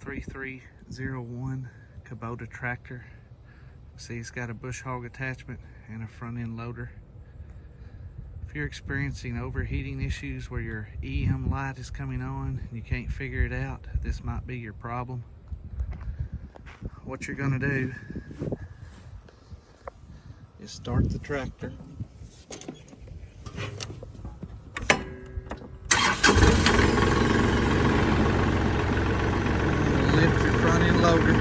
3301 Kubota Tractor. See, it's got a bush hog attachment and a front end loader. If you're experiencing overheating issues where your EM light is coming on and you can't figure it out, this might be your problem. What you're going to do is start the tractor. Lift your front end loader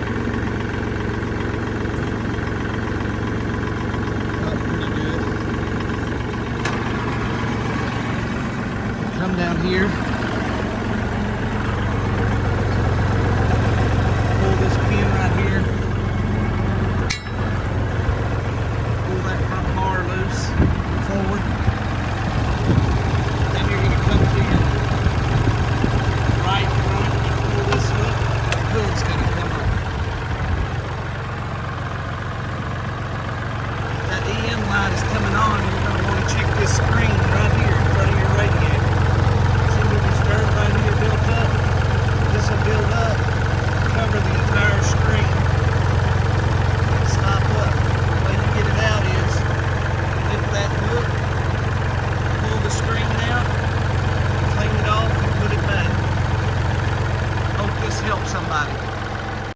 up pretty good. Come down here, pull this pin right here, pull that front bar loose forward. Then you're going to come to your right front and pull this hook. The hook's going to come up. That EM light is coming on. You're going to want to check this screen right here in front of your radiator. See, when you start right here built up, this will build up.